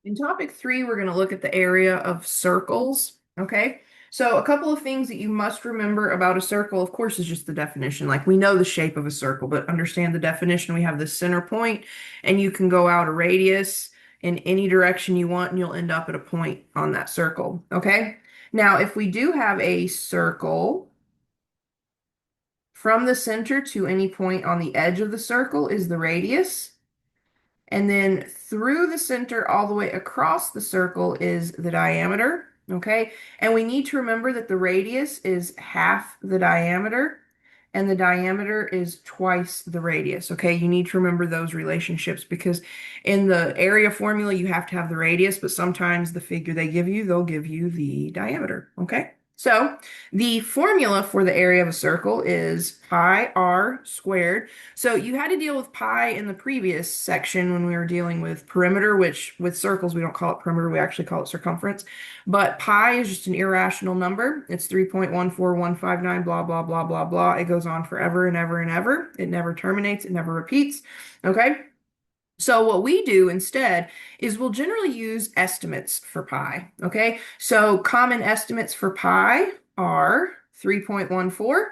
In topic three, we're going to look at the area of circles. Okay. So a couple of things that you must remember about a circle, of course, is just the definition. Like we know the shape of a circle, but understand the definition. We have the center point, and you can go out a radius in any direction you want, and you'll end up at a point on that circle. Okay. Now, if we do have a circle, from the center to any point on the edge of the circle is the radius. And then through the center all the way across the circle is the diameter. Okay. And we need to remember that the radius is half the diameter and the diameter is twice the radius. Okay. You need to remember those relationships because in the area formula, you have to have the radius, but sometimes the figure they give you, they'll give you the diameter. Okay. So the formula for the area of a circle is pi r squared. So you had to deal with pi in the previous section when we were dealing with perimeter, which with circles, we don't call it perimeter, we actually call it circumference. But pi is just an irrational number. It's 3.14159, blah, blah, blah, blah, blah. It goes on forever and ever and ever. It never terminates, it never repeats. Okay? So what we do instead is we'll generally use estimates for pi. Okay? So common estimates for pi are 3.14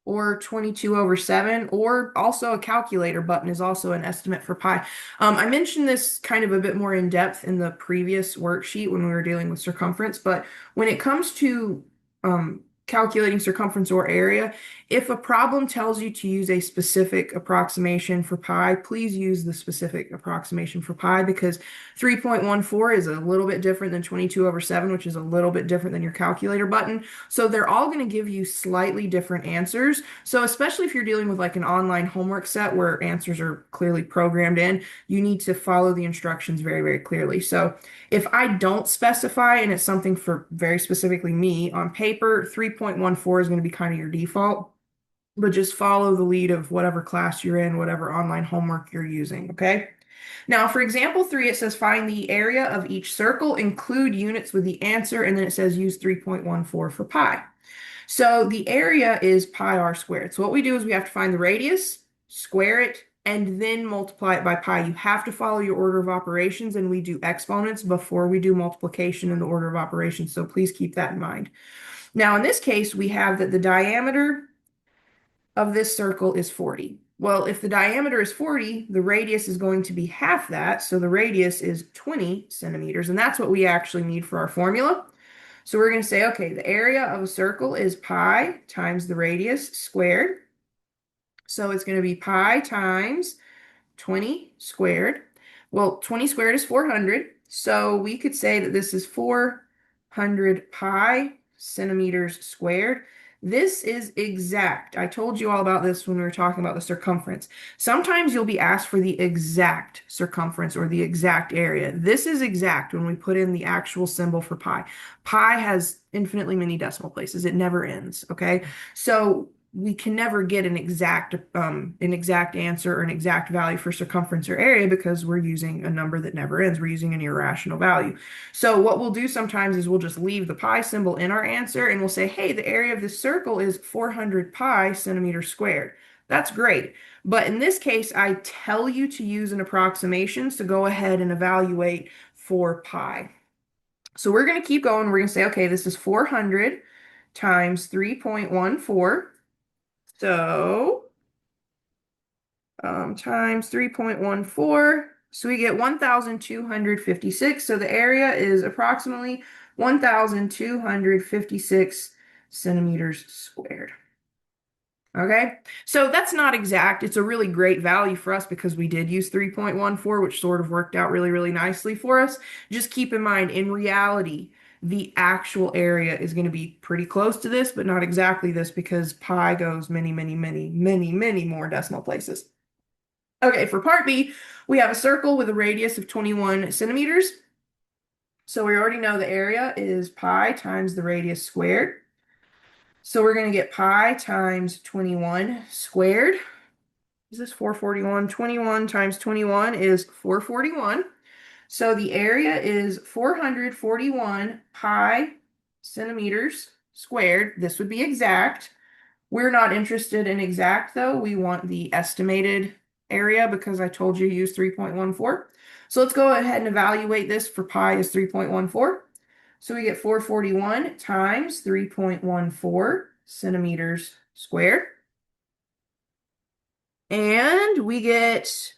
or 22 over 7, or also a calculator button is also an estimate for pi. I mentioned this kind of a bit more in depth in the previous worksheet when we were dealing with circumference, but when it comes to calculating circumference or area, if a problem tells you to use a specific approximation for pi, please use the specific approximation for pi because 3.14 is a little bit different than 22 over 7, which is a little bit different than your calculator button. So they're all going to give you slightly different answers. So especially if you're dealing with like an online homework set where answers are clearly programmed in, you need to follow the instructions very, very clearly. So if I don't specify and it's something for very specifically me on paper, 3.14 is going to be kind of your default, but just follow the lead of whatever class you're in, whatever online homework you're using, okay? Now, for example 3, it says find the area of each circle, include units with the answer, and then it says use 3.14 for pi. So the area is pi r squared. So what we do is we have to find the radius, square it, and then multiply it by pi. You have to follow your order of operations, and we do exponents before we do multiplication in the order of operations. So please keep that in mind. Now, in this case, we have that the diameter of this circle is 40. Well, if the diameter is 40, the radius is going to be half that. So the radius is 20 centimeters, and that's what we actually need for our formula. So we're going to say, okay, the area of a circle is pi times the radius squared. So it's going to be pi times 20 squared. Well, 20 squared is 400. So we could say that this is 400 pi centimeters squared. This is exact. I told you all about this when we were talking about the circumference. Sometimes you'll be asked for the exact circumference or the exact area. This is exact when we put in the actual symbol for pi. Pi has infinitely many decimal places. It never ends, okay? So we can never get an exact answer or an exact value for circumference or area because we're using a number that never ends. We're using an irrational value. So what we'll do sometimes is we'll just leave the pi symbol in our answer and we'll say, hey, the area of this circle is 400 pi centimeters squared. That's great. But in this case, I tell you to use an approximation, so go ahead and evaluate for pi. So we're going to keep going. We're going to say, okay, this is 400 times 3.14. So times 3.14. So we get 1,256. So the area is approximately 1,256 centimeters squared. Okay, so that's not exact. It's a really great value for us because we did use 3.14, which sort of worked out really, really nicely for us. Just keep in mind, in reality, the actual area is going to be pretty close to this, but not exactly this because pi goes many, many, many, many, many more decimal places. Okay, for part B, we have a circle with a radius of 21 centimeters. So we already know the area is pi times the radius squared. So we're going to get pi times 21 squared. Is this 441? 21 times 21 is 441. So the area is 441 pi centimeters squared. This would be exact. We're not interested in exact though. We want the estimated area because I told you to use 3.14. So let's go ahead and evaluate this for pi is 3.14. So we get 441 times 3.14 centimeters squared. And we get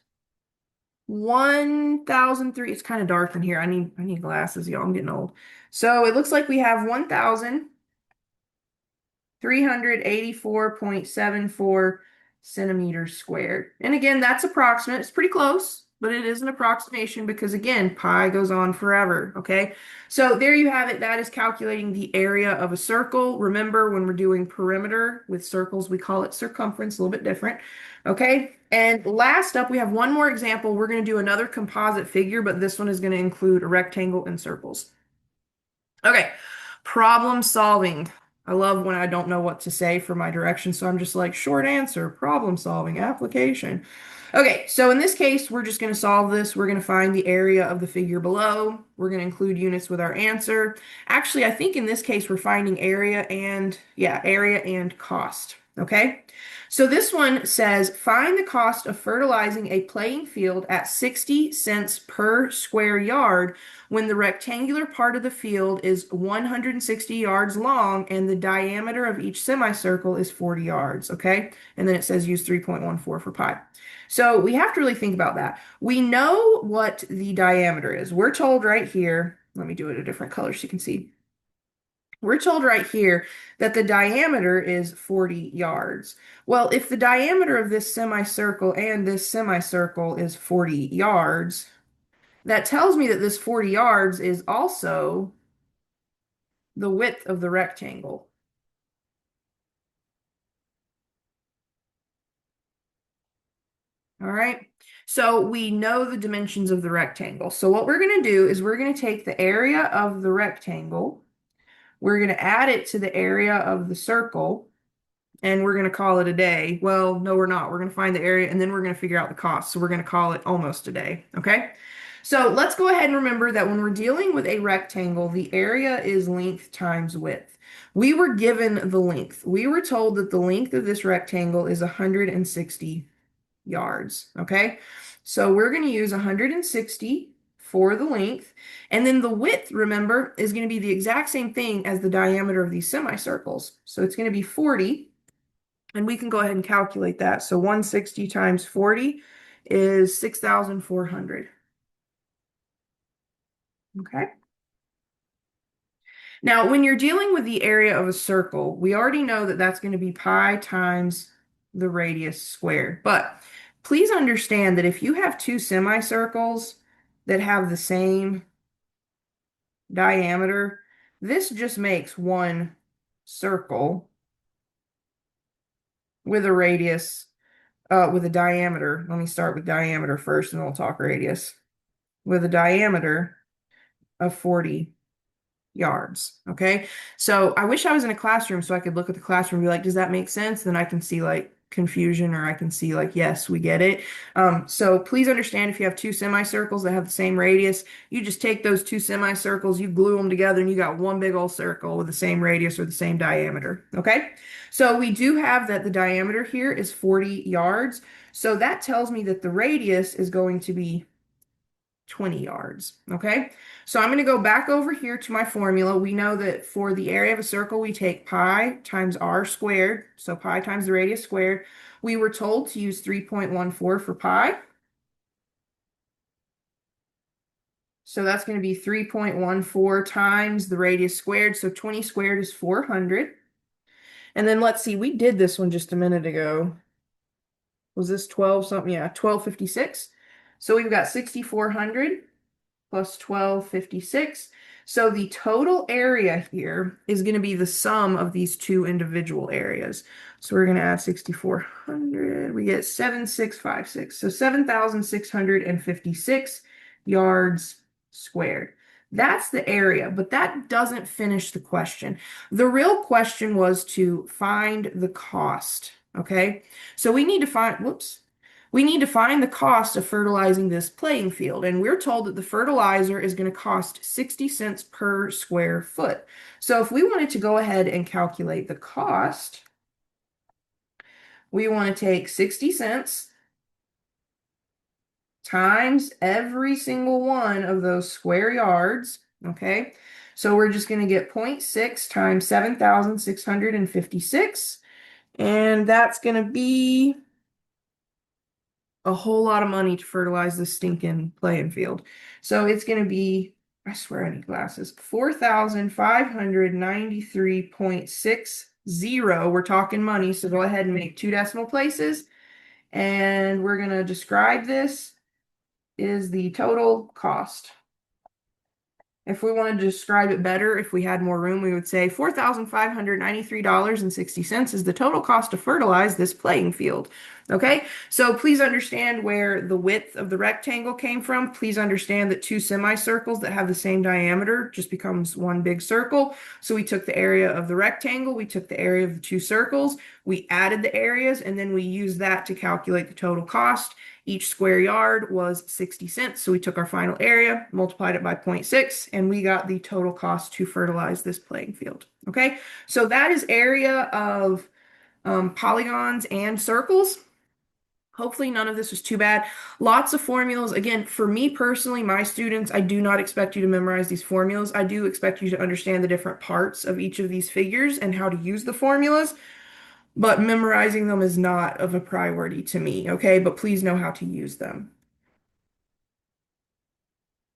1,003. It's kind of dark in here. I need glasses, y'all. I'm getting old. So it looks like we have 1,384.74 centimeters squared. And again, that's approximate. It's pretty close, but it is an approximation because again, pi goes on forever, okay? So there you have it. That is calculating the area of a circle. Remember, when we're doing perimeter with circles, we call it circumference, a little bit different, okay? And last up, we have one more example. We're going to do another composite figure, but this one is going to include a rectangle and circles. Okay, problem solving. I love when I don't know what to say for my direction, so I'm just like, short answer, problem solving, application. Okay, so in this case, we're just going to solve this. We're going to find the area of the figure below. We're going to include units with our answer. Actually, I think in this case, we're finding area and, yeah, area and cost. Okay, so this one says, find the cost of fertilizing a playing field at 60 cents per square yard when the rectangular part of the field is 160 yards long and the diameter of each semicircle is 40 yards, okay? And then it says use 3.14 for pi. So we have to really think about that. We know what the diameter is. We're told right here, let me do it a different color so you can see. We're told right here that the diameter is 40 yards. Well, if the diameter of this semicircle and this semicircle is 40 yards, that tells me that this 40 yards is also the width of the rectangle. All right. So we know the dimensions of the rectangle. So what we're going to do is we're going to take the area of the rectangle, we're going to add it to the area of the circle, and we're going to call it a day. Well, no, we're not. We're going to find the area and then we're going to figure out the cost. So we're going to call it almost a day. Okay. So let's go ahead and remember that when we're dealing with a rectangle, the area is length times width. We were given the length. We were told that the length of this rectangle is 160 yards. Okay. So we're going to use 160 for the length. And then the width, remember, is going to be the exact same thing as the diameter of these semicircles. So it's going to be 40. And we can go ahead and calculate that. So 160 times 40 is 6,400. Okay. Now, when you're dealing with the area of a circle, we already know that that's going to be pi times the radius squared. But please understand that if you have two semicircles that have the same diameter, this just makes one circle with a radius, with a diameter. Let me start with diameter first and then we'll talk radius. With a diameter of 40 yards. Okay. So I wish I was in a classroom so I could look at the classroom and be like, does that make sense? Then I can see like confusion or I can see like, yes, we get it. So please understand if you have two semicircles that have the same radius, you just take those two semicircles, you glue them together and you got one big old circle with the same radius or the same diameter. Okay. So we do have that the diameter here is 40 yards. So that tells me that the radius is going to be 20 yards. Okay, so I'm going to go back over here to my formula. We know that for the area of a circle, we take pi times r squared. So pi times the radius squared. We were told to use 3.14 for pi. So that's going to be 3.14 times the radius squared. So 20 squared is 400. And then let's see, we did this one just a minute ago. Was this 12 something? Yeah, 1256. So we've got 6,400 plus 1256. So the total area here is going to be the sum of these two individual areas. So we're going to add 6,400. We get 7,656. So 7,656 yards squared. That's the area, but that doesn't finish the question. The real question was to find the cost. Okay, so we need to find, whoops. We need to find the cost of fertilizing this playing field, and we're told that the fertilizer is going to cost 60 cents per square foot. So if we wanted to go ahead and calculate the cost, we want to take 60 cents times every single one of those square yards, okay? So we're just going to get zero point 0.6 times 7,656, and that's going to be a whole lot of money to fertilize this stinking playing field. So it's going to be, I swear I need glasses, 4,593.60. We're talking money, so go ahead and make two decimal places. And we're going to describe this is the total cost. If we wanted to describe it better, if we had more room, we would say $4,593.60 is the total cost to fertilize this playing field. Okay, so please understand where the width of the rectangle came from. Please understand that two semicircles that have the same diameter just becomes one big circle. So we took the area of the rectangle, we took the area of the two circles, we added the areas, and then we used that to calculate the total cost. Each square yard was 60 cents. So we took our final area, multiplied it by 0.6, and we got the total cost to fertilize this playing field. Okay, so that is area of polygons and circles. Hopefully none of this was too bad. Lots of formulas. Again, for me personally, my students, I do not expect you to memorize these formulas. I do expect you to understand the different parts of each of these figures and how to use the formulas, but memorizing them is not of a priority to me, okay? But please know how to use them.